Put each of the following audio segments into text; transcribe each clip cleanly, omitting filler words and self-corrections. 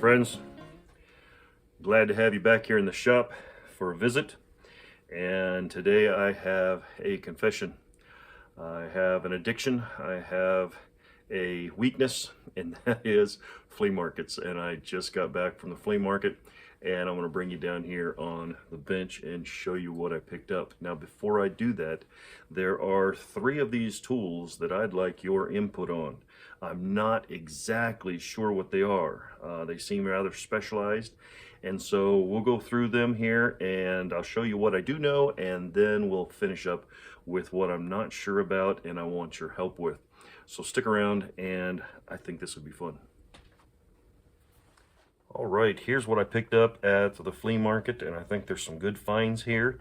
friends, glad to have you back here in the shop for a visit. And today I have a confession. I have an addiction, I have a weakness, and that is flea markets. And I just got back from the flea market, and I'm going to bring you down here on the bench and show you what I picked up. Now before I do that, there are 3 of these tools that I'd like your input on. I'm not exactly sure what they are. They seem rather specialized, and so we'll go through them here and I'll show you what I do know, and then we'll finish up with what I'm not sure about and I want your help with. So stick around, and I think this would be fun. All right, here's what I picked up at the flea market, and I think there's some good finds here.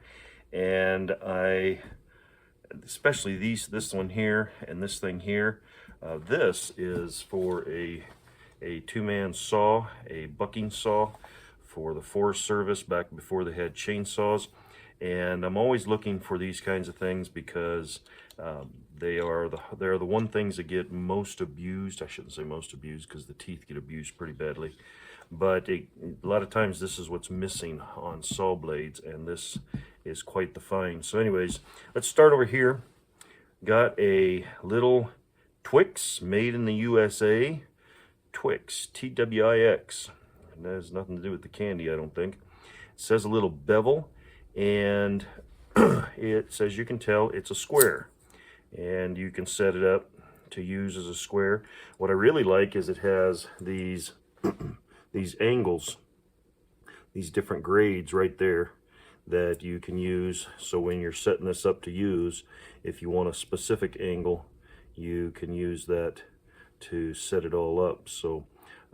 And especially this one here and this thing here. This is for a 2-man saw, a bucking saw for the Forest Service back before they had chainsaws. And I'm always looking for these kinds of things because they're the one things that get most abused. I shouldn't say most abused because the teeth get abused pretty badly. But a lot of times this is what's missing on saw blades, and this is quite the find. So anyways, let's start over here. Got a little Twix, made in the USA. Twix, T-W-I-X. And that has nothing to do with the candy, I don't think. It says a little bevel, and it says, you can tell it's a square. And you can set it up to use as a square. What I really like is it has these these angles, these different grades right there that you can use. So when you're setting this up to use, if you want a specific angle, you can use that to set it all up. So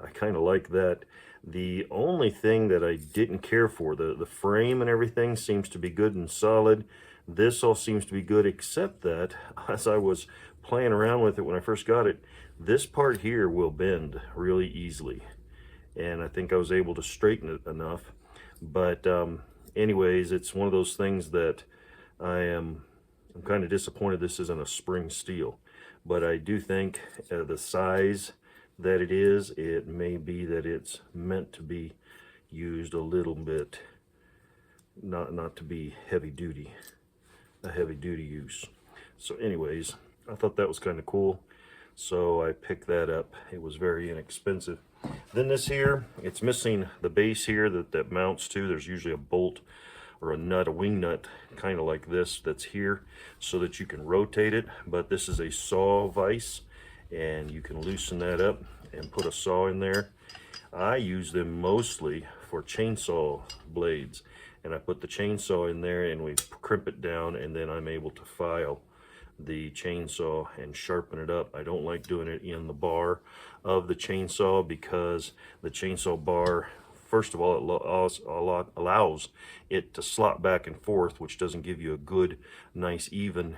I kind of like that. The only thing that I didn't care for, the frame and everything seems to be good and solid. This all seems to be good, except that as I was playing around with it when I first got it, this part here will bend really easily. And I think I was able to straighten it enough. But anyways, it's one of those things that I'm kind of disappointed this isn't a spring steel. But I do think the size that it is, it may be that it's meant to be used a little bit, not to be heavy duty, a heavy duty use. So anyways, I thought that was kind of cool, so I picked that up. It was very inexpensive. Then this here, it's missing the base here that mounts to. There's usually a bolt or a nut, a wing nut, kind of like this, that's here so that you can rotate it. But this is a saw vise, and you can loosen that up and put a saw in there. I use them mostly for chainsaw blades, and I put the chainsaw in there and we crimp it down, and then I'm able to file the chainsaw and sharpen it up. I don't like doing it in the bar of the chainsaw because the chainsaw bar, first of all, it allows it to slot back and forth, which doesn't give you a good, nice, even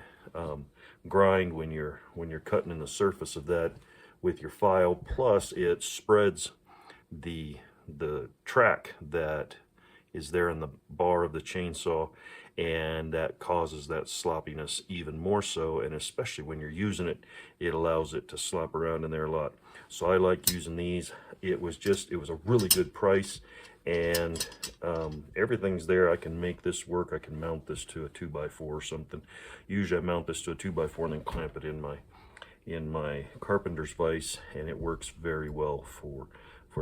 grind when you're cutting in the surface of that with your file. Plus, it spreads the track that is there in the bar of the chainsaw, and that causes that sloppiness even more so. And especially when you're using it, it allows it to slop around in there a lot. So I like using these. It was a really good price, and everything's there. I can make this work. I can mount this to a 2x4 or something. Usually I mount this to a 2x4 and then clamp it in my carpenter's vise, and it works very well for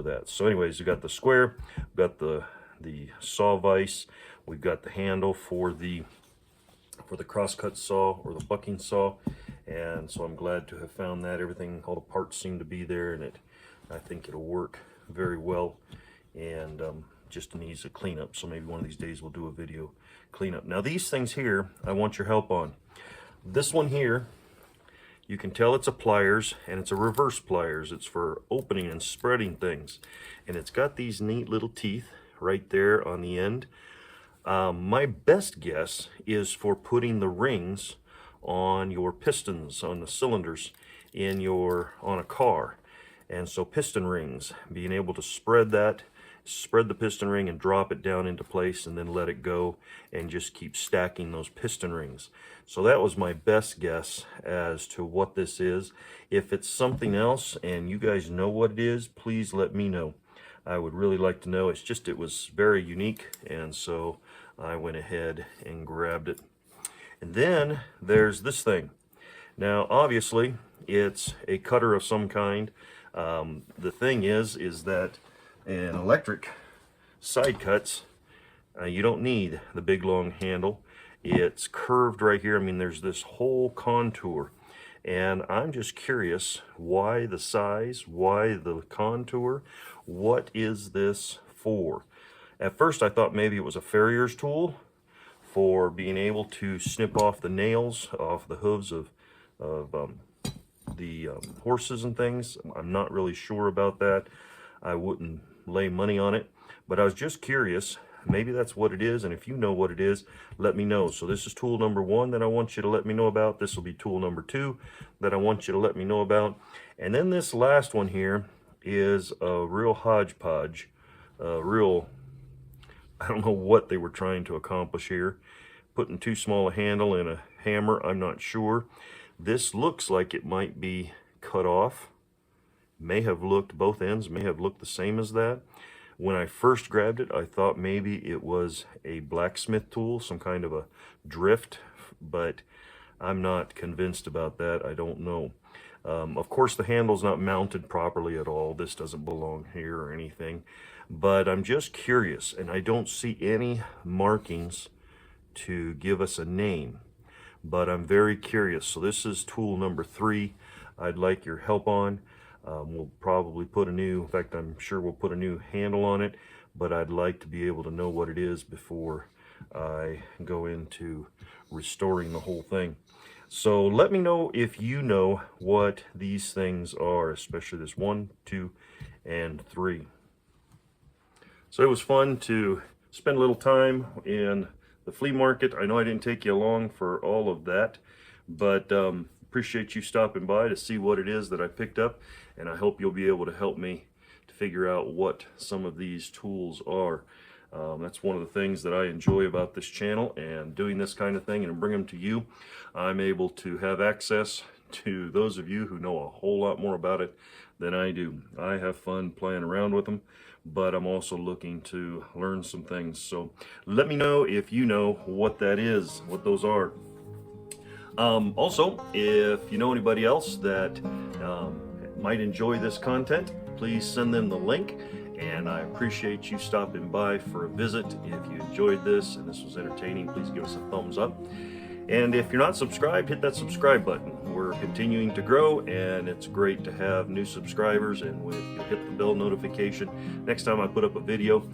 that. So anyways, we got the square, we've got the saw vise, we've got the handle for the crosscut saw or the bucking saw, and so I'm glad to have found that. Everything, all the parts seem to be there, and I think it'll work very well, and just needs a cleanup. So maybe one of these days we'll do a video cleanup. Now these things here, I want your help on. This one here, you can tell it's a pliers, and it's a reverse pliers. It's for opening and spreading things, and it's got these neat little teeth right there on the end. My best guess is for putting the rings on your pistons, on the cylinders on a car. And so piston rings, being able to spread the piston ring and drop it down into place and then let it go and just keep stacking those piston rings. So that was my best guess as to what this is. If it's something else and you guys know what it is, please let me know. I would really like to know. It's just, it was very unique, and so I went ahead and grabbed it. And then there's this thing. Now, obviously, it's a cutter of some kind. The thing is that an electric side cuts, you don't need the big long handle. It's curved right here. I mean, there's this whole contour. And I'm just curious, why the size, why the contour, what is this for? At first I thought maybe it was a farrier's tool for being able to snip off the nails off the hooves of the horses and things. I'm not really sure about that. I wouldn't lay money on it, but I was just curious. Maybe that's what it is, and if you know what it is, let me know. So this is tool number 1 that I want you to let me know about. This will be tool number 2 that I want you to let me know about. And then this last one here is a real hodgepodge, I don't know what they were trying to accomplish here. Putting too small a handle in a hammer, I'm not sure. This looks like it might be cut off. Both ends may have looked the same as that. When I first grabbed it, I thought maybe it was a blacksmith tool, some kind of a drift, but I'm not convinced about that. I don't know. Of course, the handle's not mounted properly at all. This doesn't belong here or anything, but I'm just curious, and I don't see any markings to give us a name, but I'm very curious. So this is tool number 3 I'd like your help on. We'll probably put in fact, I'm sure we'll put a new handle on it, but I'd like to be able to know what it is before I go into restoring the whole thing. So let me know if you know what these things are, especially this 1, 2, and 3. So it was fun to spend a little time in the flea market. I know I didn't take you along for all of that, but appreciate you stopping by to see what it is that I picked up, and I hope you'll be able to help me to figure out what some of these tools are. That's one of the things that I enjoy about this channel and doing this kind of thing and bring them to you. I'm able to have access to those of you who know a whole lot more about it than I do. I have fun playing around with them, but I'm also looking to learn some things. So let me know if you know what that is, what those are. Also, if you know anybody else that might enjoy this content, please send them the link. And I appreciate you stopping by for a visit. If you enjoyed this and this was entertaining, please give us a thumbs up. And if you're not subscribed, hit that subscribe button. We're continuing to grow, and it's great to have new subscribers. And if you hit the bell notification, next time I put up a video,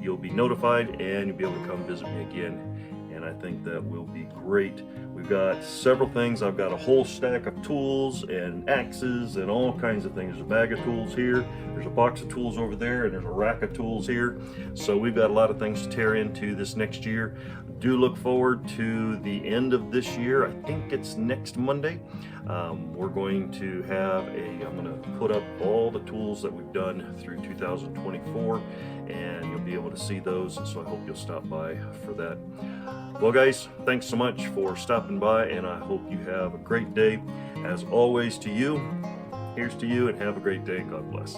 you'll be notified and you'll be able to come visit me again. And I think that will be great. We've got several things. I've got a whole stack of tools and axes and all kinds of things. There's a bag of tools here, there's a box of tools over there, and there's a rack of tools here. So we've got a lot of things to tear into this next year. Do look forward to the end of this year. I think it's next Monday. We're going to have I'm going to put up all the tools that we've done through 2024, and you'll be able to see those. And so I hope you'll stop by for that. Well, guys, thanks so much for stopping by, and I hope you have a great day. As always, to you, here's to you, and have a great day. God bless.